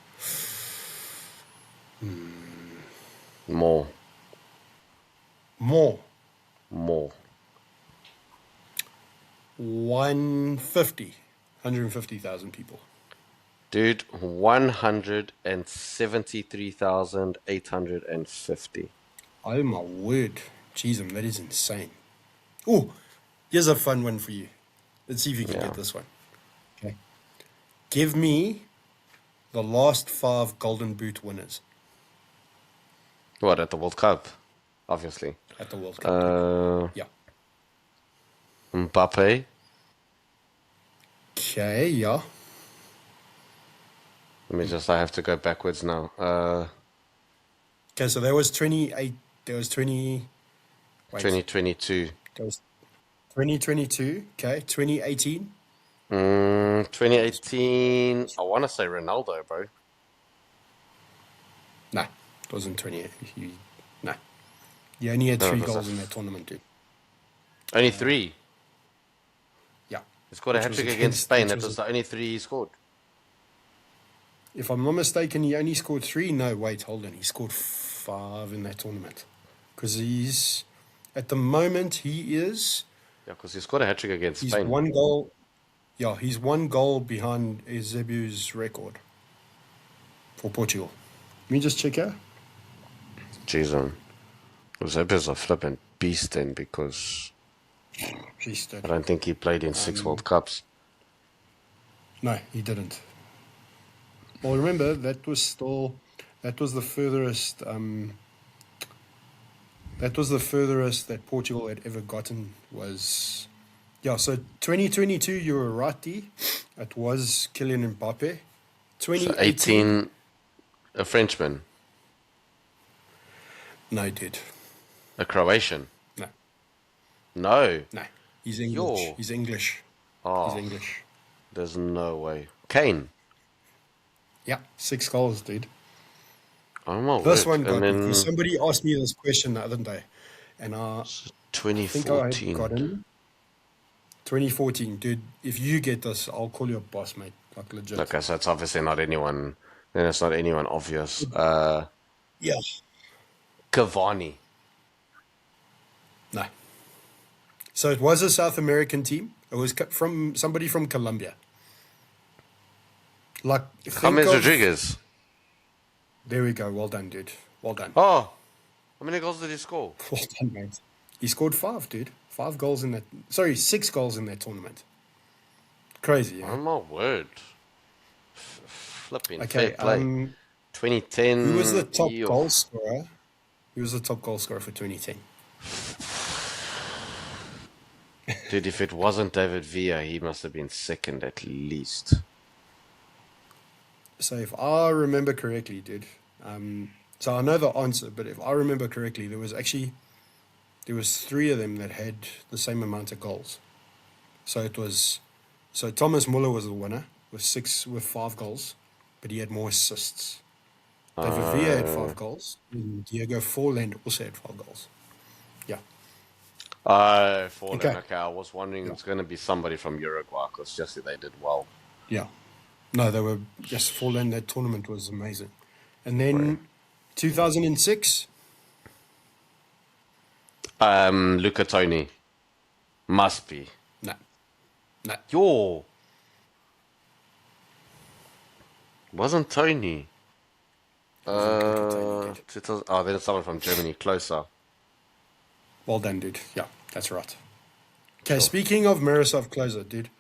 More. More. More. 150,000 people. Dude, 173,850. Oh my word. Jeez, that is insane. Oh, here's a fun one for you. Let's see if you can Yeah. get this one. Okay. Give me the last 5 Golden Boot winners What, at the World Cup? Obviously. at the World Cup, dude. Yeah. Mbappe. Okay, yeah. I have to go backwards now. Okay, so there was 28. There was 20. Wait. 2022. There was 2022. Okay. 2018. 2018. I want to say Ronaldo, bro. Nah, it wasn't 28. Nah. You only had No, it 3 was goals in that tournament, dude. only three. Yeah. He scored a Which hat was trick against Spain. which That was, was the only three he scored. if I'm not mistaken, he only scored 3. No, wait, hold on. He scored 5 in that tournament. Because at the moment, Yeah, because he scored a hat trick against he's Spain. 1 goal. Yeah, he's 1 goal behind Eusebiu's record for Portugal. Let me just check out. Jeez, Eusebio's a flippant beast then, because Jeez, I dude. don't think he played in 6 World Cups. No, he didn't. Well, remember, that was the furthest, that Portugal had ever gotten was, yeah, so 2022, you were right, D. It was Kylian Mbappe. So 2018, 18, a Frenchman, no, dude. a Croatian. No, No. no. He's English. Yo. He's English. He's Oh, English. there's no way. Kane. Yeah, 6 goals, dude. Oh my This word. one And got me, because then somebody asked me this question the other day, and I think I had 2014. got him. 2014, dude. If you get this, I'll call you a boss, mate. Like legit. Okay, so it's obviously not anyone. Then it's not anyone obvious. Yeah. Cavani. No. So it was a South American team. It was from somebody from Colombia. Like, think James of. Rodriguez. There we go. Well done, dude. Well done. Oh, how many goals did he score? Well done, mate. He scored 5, dude. 5 goals in that. Sorry, 6 goals in that tournament. Crazy, Oh yeah. my word. Flipping fair Okay, play. who was the 2010, top goal scorer? Who was the top goal scorer for 2010? dude, if it wasn't David Villa, he must have been second at least. So if I remember correctly, dude, so I know the answer, but if I remember correctly, there was three of them that had the same amount of goals. So Thomas Muller was the winner with 5 goals, but he had more assists. David Villa had Uh, 5 goals, and Diego Forlan also had 5 goals. Yeah. Fallen. Okay. Okay, I was wondering Yeah. it's going to be somebody from Uruguay because Jesse, they did well. Yeah. No, they were just Forlan. That tournament was amazing. And Bro. then 2006. Luca Toni. Must be. No, no. Yo, wasn't Tony. Wasn't Luca Toni, dude. 2000, oh, then someone from Germany, closer. Well done, dude. Yeah, that's right. Okay, Sure. speaking of Miroslav Klose, dude.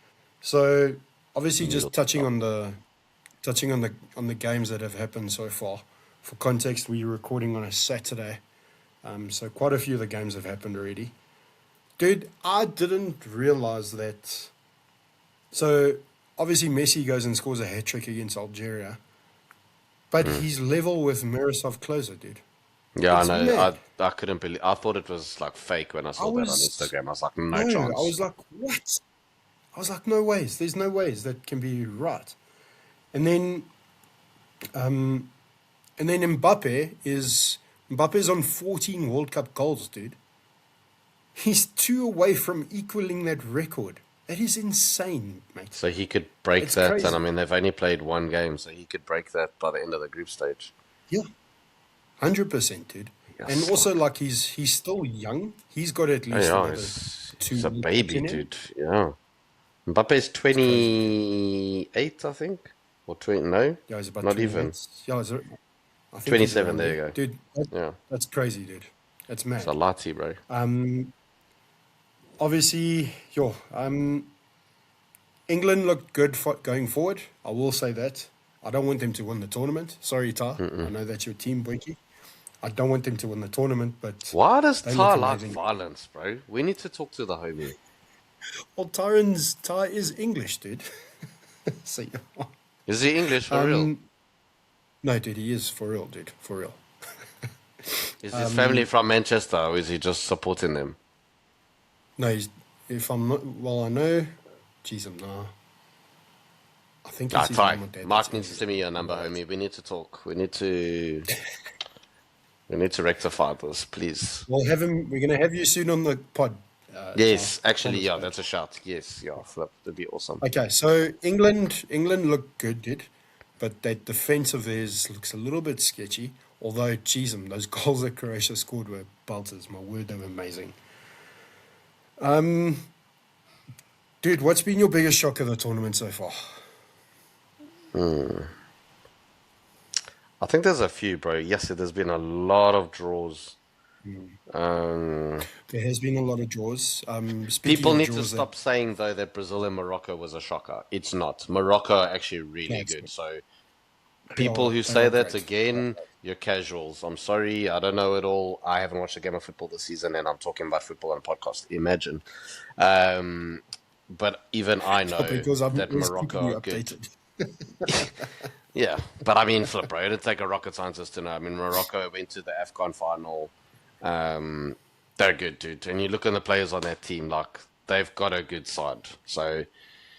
So obviously, just touching Middlesbrough. on the games that have happened so far. For context, we're recording on a Saturday, so quite a few of the games have happened already. Dude, I didn't realize that. So obviously, Messi goes and scores a hat trick against Algeria, but he's level with Miroslav Klose, dude. Yeah, I It's know. mad. I couldn't believe. I thought it was like fake when I I saw that on was Instagram. I was like, no, no I chance. was like, what? I was like, no ways. There's no ways that can be right. And then And then Mbappe's on 14 World Cup goals, dude. He's 2 away from equaling that record. That is insane, mate. So he could break It's that, and I crazy. mean they've only played one game, so he could break that by the end of the group stage. Yeah, 100%, dude. And Yes, also, like, like, he's still young. He's got at oh least yeah, another he's two a World Cups baby, in him. dude. Yeah, Mbappe's It's crazy, dude. 28, I think, or 20. No, Yeah, he's about not even 28. Yeah, I think he's 27. around There there. you go. Dude, Yeah, that's crazy, dude. That's it's a mad. Lati, bro. Obviously, England looked good going forward. I will say that. I don't want them to win the tournament. Sorry, Tar. I know that's your team, Boyki. I don't want them to win the tournament, but Why does they look Ty like amazing. violence, bro? We need to talk to the homie. Well, Tar is English, dude. So, yeah. Is he English for real? No, dude, he is for real, dude. For real. Is his family from Manchester, or is he just supporting them? No, if I'm not, well, I know, jeez, I'm nah. I think Ah, it's his Ty. mum or dad that's Mark needs to English, send me dude. your number, But homie. We need to talk. We need to rectify this, please. we're going to have you soon on the pod, Tar. Yes, actually, Promise, yeah, bro. that's a shout. Yes, yeah, flip. That'd be awesome. Okay, so England looked good, dude, but that defense of theirs looks a little bit sketchy. Although, geez, those goals that Croatia scored were belters. My word, they were amazing. Dude, what's been your biggest shock of the tournament so far? I think there's a few, bro. Yes, there's been a lot of draws. Um, There has been a lot of draws. Speaking People of need to draws, that stop saying, though, that Brazil and Morocco was a shocker. It's not. Morocco are actually no, really good. So they people who they say are that great. again, you're casuals. I'm sorry, I don't know it all. I haven't watched a game of football this season, and I'm talking about football on a podcast. Imagine. Um, but even I Yeah, know because I'm that always keeping Morocco you are good. updated. Yeah, but I mean, flip, bro. It'd take a rocket scientist to know. I mean, Morocco went to the AFCON final. Um, they're good, dude. And you look at the players on that team, like they've got a good side. So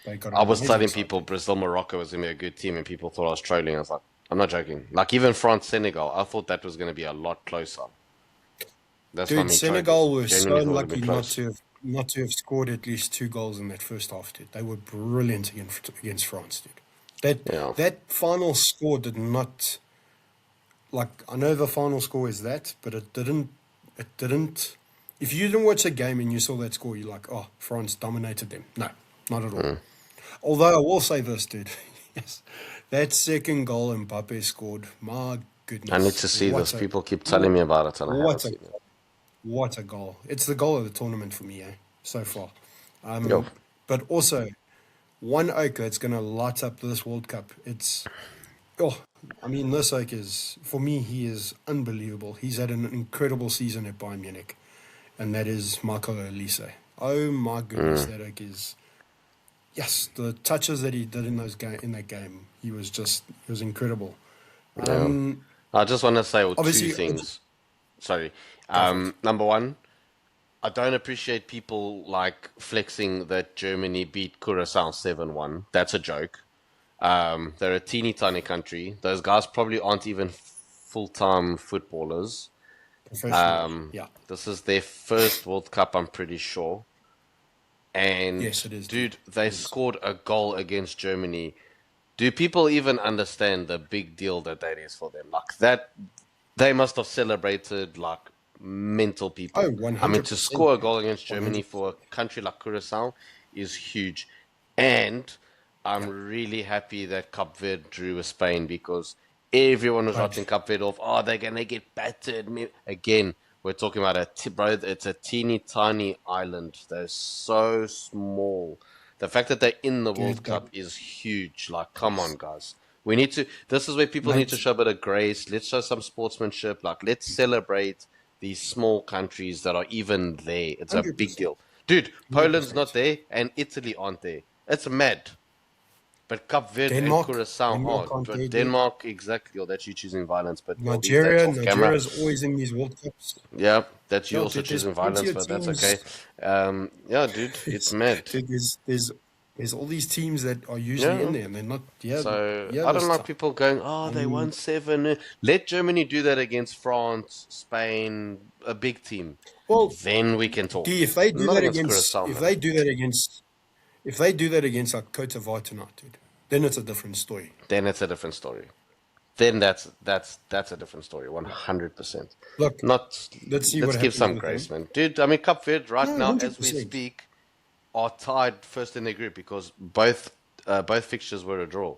They got I an was amazing telling side, people dude. Brazil Morocco was gonna be a good team, and people thought I was trolling. I was like, I'm not joking. Like even France Senegal, I thought that was gonna be a lot closer. That's not Dude, me trolling. Senegal were so Genuinely thought it'd be unlucky close. not to have scored at least 2 goals in that first half, dude. They were brilliant against France, dude. Yeah. That final score did not, like, I know the final score is that, but it didn't. If you didn't watch the game and you saw that score, you're like, oh, France dominated them. No, not at all. Although I will say this, dude. Yes, that second goal Mbappe scored, my I need goodness, to see this. People keep telling what, me about it, and I haven't what a seen it. what a goal! It's the goal of the tournament for me, so far. Yo, But also one oak that's going to light up this World Cup. It's Oh, I mean, Lusak is, for me, he is unbelievable. He's had an incredible season at Bayern Munich, and that is Marco Elise. Oh my goodness, Mm, that oak is. Yes, the touches that he did in in that game, he was incredible. yeah. Um, I just want to say two Obviously, things. Sorry. go for it. Number one, I don't appreciate people like flexing that Germany beat Curacao 7-1. That's a joke. They're a teeny tiny country. Those guys probably aren't even full-time footballers. Professional, yeah. This is their first World Cup, I'm pretty sure. And Yes, it is, dude. dude, they It is. scored a goal against Germany. Do people even understand the big deal that is for them? Like that, they must have celebrated like mental Oh, people. I mean, to 100%, score a dude. goal against Germany 100%. for a country like Curacao is huge. And I'm Yeah. really happy that Cape Verde drew with Spain because everyone was But, writing Cape Verde off. Oh, they're gonna get battered. Again, we're talking about bro. It's a teeny tiny island. They're so small. The fact that they're in the World dude, Cup is huge. Like, come on, yes. guys. We need to. This is where people need to Mate, show a bit of grace. Let's show some sportsmanship. Like, let's celebrate these small countries that are even there. It's a big 100%. deal. Dude, Poland's not 100%. there and Italy aren't there. It's mad. But Cape Verde and Denmark, Curacao Denmark are. aren't But there, dude. Denmark, exactly. Or that's you choosing violence, but we'll leave that Nigeria, off camera. Nigeria's always in these World Cups. Yeah, that's you Yeah, also dude, there's choosing plenty violence, of but that's okay. teams. Yeah, dude, it's mad. Dude, there's all these teams that are usually in Yeah. there, and they're not. Yeah, So yeah, I don't this like time. people going, oh, they won Um, 7. Let Germany do that against France, Spain, a big team. well, Then we can D, talk. Not against Curacao, if man. they do that against, if they do that against like Cote d'Ivoire tonight, dude, then it's a different story. Then it's a different story. Then that's a different story, Yeah. 100%. Look, Not, let's see what let's give happens some with grace, them. man. Dude, I mean, Cape Verde right No, now, hundred as we percent. speak, are tied first in their group because both fixtures were a draw.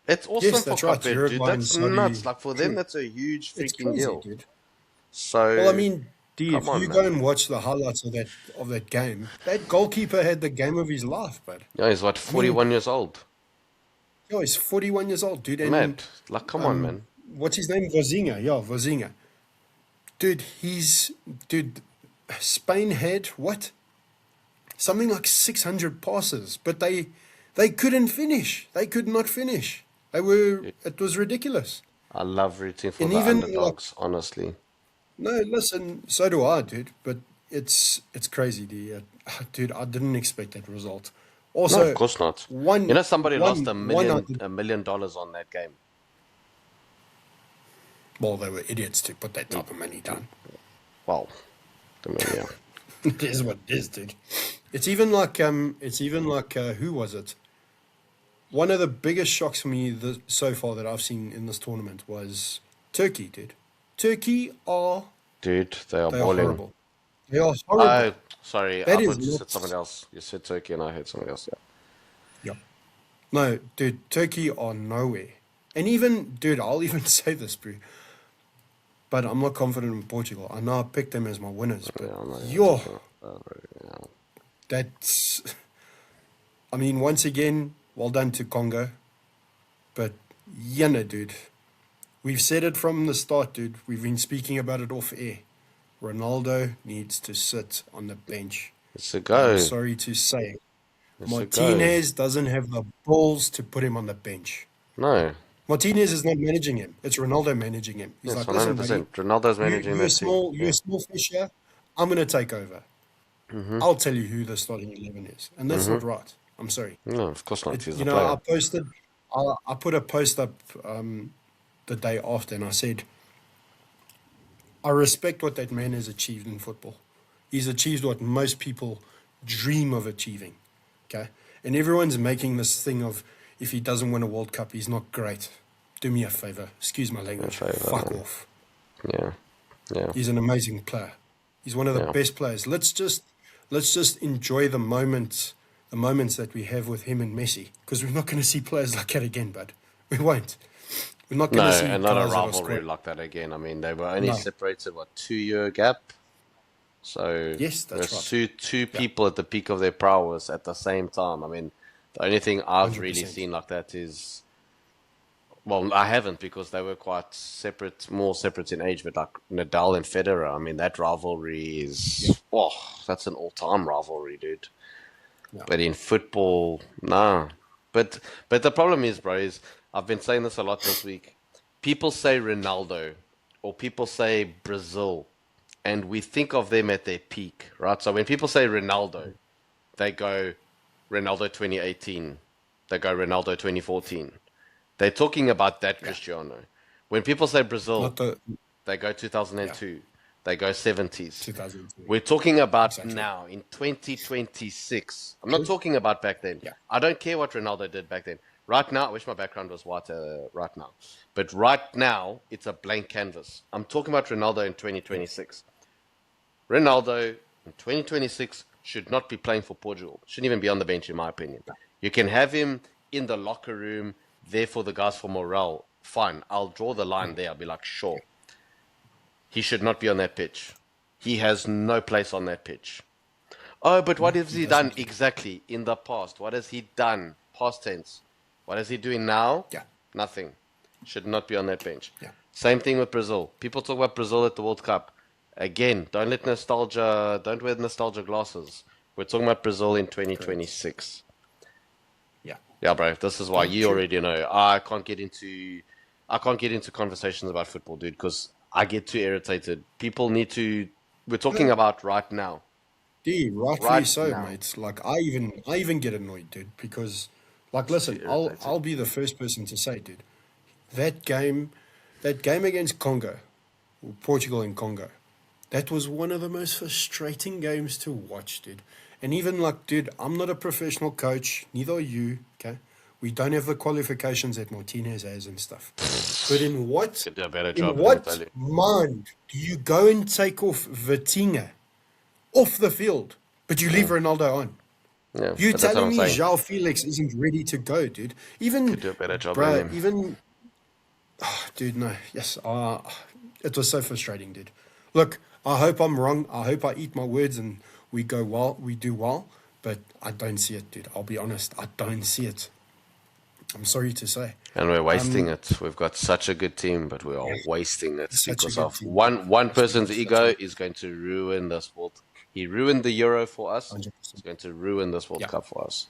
It's awesome Yes, for that's Cape right. Verde, dude. Uruguay and That's nuts. Saudi. Like for them, True. that's a huge It's freaking crazy, deal. dude. Well, I So, mean, D, come if on, you go man. and watch the highlights of that game, that goalkeeper had the game of his life, but Yeah, he's what, I mean, 41 years old. yo, he's 41 years old, dude, and Mad. Like, come on, man. what's his name? Vozinha. Yeah, Vozinha. Dude, dude. Spain had what? Something like 600 passes, but they couldn't finish. They could not finish. They were. Dude, It was ridiculous. I love rooting for And the even like, underdogs, honestly. no, listen, so do I, dude. But it's crazy, dude. Dude, I didn't expect that result. No, of Also, course not. You one know, somebody lost one I did. $1 million on that game. Well, they were idiots to put that Mm, type of money mm. down. Well, I mean, yeah. It is what it is, dude. It's even like who was it? One of the biggest shocks for me so far that I've seen in this tournament was Turkey, dude. Turkey are Dude, they are they are balling. horrible. They are horrible. Oh, sorry. I That is thought you not. said someone else. You said Turkey and I heard someone else. Yeah. Yeah. No, dude. Turkey are nowhere. And even, dude, I'll even say this, bro. But I'm not confident in Portugal. I know I picked them as my winners, but Yeah, I know you're yo, talking about yeah. that's. I mean, once again, well done to Congo. But yeah, no, dude. We've said it from the start, dude. We've been speaking about it off air. Ronaldo needs to sit on the bench. It's a And I'm go. sorry to say, It's a go. Martinez doesn't have the balls to put him on the bench. No. Martinez is not managing him. It's Ronaldo managing him. He's Yes, like, listen, buddy, 100%. Ronaldo's managing you're that team. you're a Yeah. small fish here. I'm gonna take over. Mm-hmm. I'll tell you who the starting 11 is, and that's Mm-hmm. not right. I'm sorry. No, of course not. It, He's you a know, player. I put a post up the day after, and I said, I respect what that man has achieved in football. He's achieved what most people dream of achieving. Okay? And everyone's making this thing of if he doesn't win a World Cup, he's not great. Do me a favor. Excuse my In language. favor, Fuck man. off. Yeah. Yeah. He's an amazing player. He's one of the Yeah. best players. Let's just enjoy the moments that we have with him and Messi, because we're not going to see players like that again, bud. We won't. We're not No, going to see and not a guys that are rivalry scoring. like that again. I mean, they were only No. separated, what, 2 year gap? So Yes, that's there's right. two Yeah, people at the peak of their prowess at the same time. I mean, the only thing I've really 100%. seen like that is Well, I haven't because they were quite separate, more separate in age. But like Nadal and Federer, I mean, that rivalry Yeah, is, oh, that's an all-time rivalry, dude. yeah. But in football, nah. But but the problem is, bro, is I've been saying this a lot this week. People say Ronaldo or people say Brazil, and we think of them at their peak, right? So when people say Ronaldo, they go Ronaldo 2018, they go Ronaldo 2014. They're talking about that Yeah. Cristiano. When people say Brazil, Not the, they go yeah, 2002, they go 70s. 2002. We're talking about Exactly. now in 2026. I'm not True. talking about back then. Yeah. I don't care what Ronaldo did back then. Right now, I wish my background was white right now. But right now, it's a blank canvas. I'm talking about Ronaldo in Yes. 2026. Ronaldo in 2026 should not be playing for Portugal. Shouldn't even be on the bench, in my opinion. Yeah. You can have him in the locker room, there for the guys for morale. Fine. I'll draw the line Mm. there. I'll be like, sure. Yeah. He should not be on that pitch. He has no place on that pitch. Oh, but what No, has he he done doesn't, dude. exactly in the past? What has he done? Past tense. What is he doing now? Yeah. Nothing. Should not be on that bench. Yeah. Same thing with Brazil. People talk about Brazil at the World Cup. Again, don't wear nostalgia glasses. We're talking about Brazil in Correct. 2026. Yeah. Yeah, bro, this is why No, you true. already know. I can't get into conversations about football, dude, because I get too irritated. People need to. We're talking No, about right now. D, rightfully Right so, now. mate. Like I even get annoyed, dude, because like It's too listen, I'll irritating. be the first person to say, dude, that game that game against Congo, or Portugal and Congo, that was one of the most frustrating games to watch, dude. And even like, dude, I'm not a professional coach, neither are you, okay? We don't have the qualifications that Martinez has and stuff. But Could do a better in job, let me tell what you. mind do you go and take off Vitinha off the field, but you leave Mm, Ronaldo on? yeah, You but that's what telling I'm me saying. João Felix isn't ready to go, dude? Even, Could do a better job than bruh, him. even, dude, no, yes, it was so frustrating, dude. Look, I hope I'm wrong. I hope I eat my words and we do well, but I don't see it, dude. I'll be honest, I don't see it. I'm sorry to say. And we're wasting Um, it. We've got such a good team, but we are yeah, wasting it such a because good of team, dude. one person's Such a ego is going to ruin this world. He ruined the Euro for us. He's 100%. going to ruin this World Yeah, Cup for us.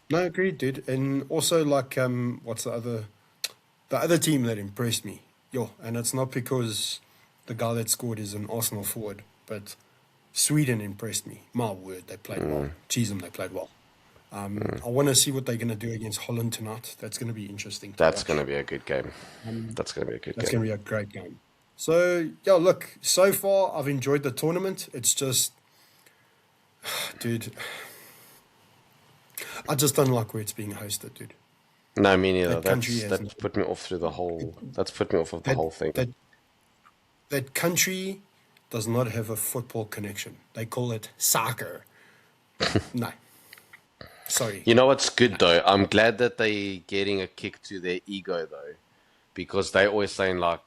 no, agreed, dude. And also, like, what's the other team that impressed me? Yo, and it's not because the guy that scored is an Arsenal forward, but Sweden impressed me. My word, they played well. Cheese them, they played well. I want to see what they're going to do against Holland tonight. That's going to be interesting to That's going to watch. be a good game. Um, That's going to be a good that's game. going to be a great game. So, yeah, look, so far I've enjoyed the tournament. It's just, dude, I just don't like where it's being hosted, dude. No, me neither. That country That's has that's put me off through the whole. That's put me off of the that whole thing. that that country does not have a football connection. They call it soccer. No, sorry, You know what's no. good though? I'm glad that they getting a kick to their ego though, because they always saying like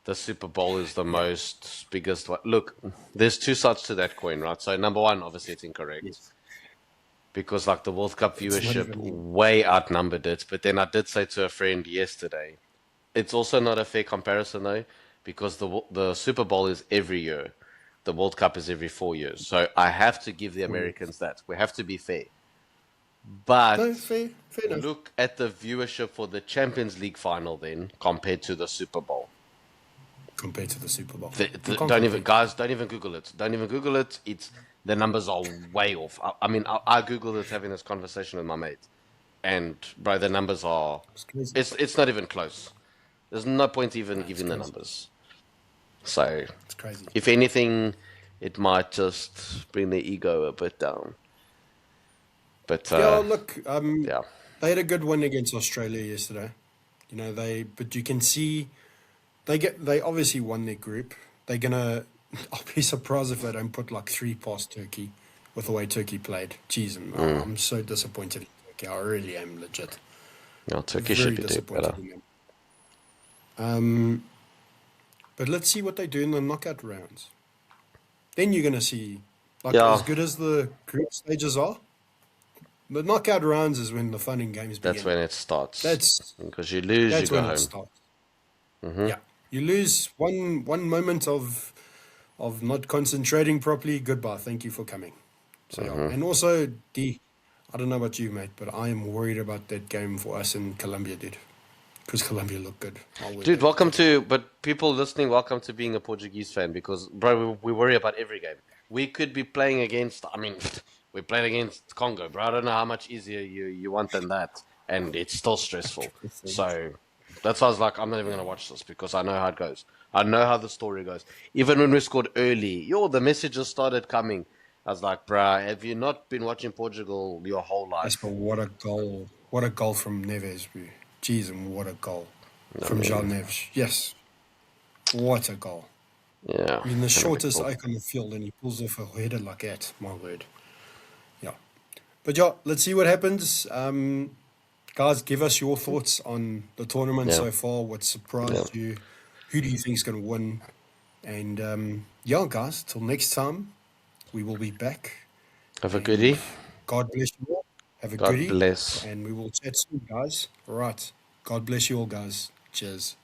the Super Bowl is the Yeah, most biggest one. Look, there's two sides to that coin, right? So number one, obviously it's incorrect yes. because like the World Cup It's not viewership even. way outnumbered it. But then I did say to a friend yesterday, it's also not a fair comparison though, because the Super Bowl is every year. The World Cup is every 4 years. So I have to give the 4 years. Americans that. We have to be fair. No, But fair enough. look at the viewership for the Champions League final then compared to the Super Bowl. Compared to the Super Bowl, you The, can't don't even compare. guys, don't even Google it. Don't even Google it. It's the numbers are way off. I mean, I Googled it having this conversation with my mate, and bro, the numbers are. It's crazy. It's not even close. There's no point No, even it's giving the crazy. numbers. So, It's crazy. if anything, it might just bring the ego a bit down. But Yeah, look, yeah, they had a good win against Australia yesterday. But you can see they obviously won their group. They're gonna. I'll be surprised if they don't put like three past Turkey with the way Turkey played. Jeez, I'm so disappointed in Turkey. I really am legit. no, Turkey should Very be doing better. disappointed in them. Um, but let's see what they do in the knockout rounds. Then you're gonna see, like, as Yeah, good as the group stages are, the knockout rounds is when the fun and games That's begin. when it starts. That's Because you lose, you that's go when it home. starts. Yeah, you lose one moment of not concentrating properly. Goodbye. Thank you for coming. So yeah, and also D. I don't know about you, mate, but I am worried about that game for us in Colombia, dude. Because Colombia looked good. My word, Dude, they look welcome good. to, but people listening, welcome to being a Portuguese fan because, bro, we worry about every game. We could be playing against, I mean, we played against Congo, bro. I don't know how much easier you want than that. And it's still stressful. 100%. So that's why I was like, I'm not even going to Yeah. watch this because I know how it goes. I know how the story goes. Even when we scored early, the messages started coming. I was like, bruh, have you not been watching Portugal your whole Yes, but life? what a goal. What a goal from Neves, bro. Jeez, and what a goal I from Jean mean, Neves. Yes, what a goal. yeah, I mean, the shortest unbelievable. icon on the field, and he pulls off a header like that. My word. Yeah. But yeah, let's see what happens. Guys, give us your thoughts on the tournament Yeah, so far. What yeah. surprised you? Who do you think is going to win? And yeah, guys, till next time, we will be back. Have a And goodie. God bless you all. Have a God goodie. bless. And we will chat soon, guys. All right. God bless you all, guys. Cheers.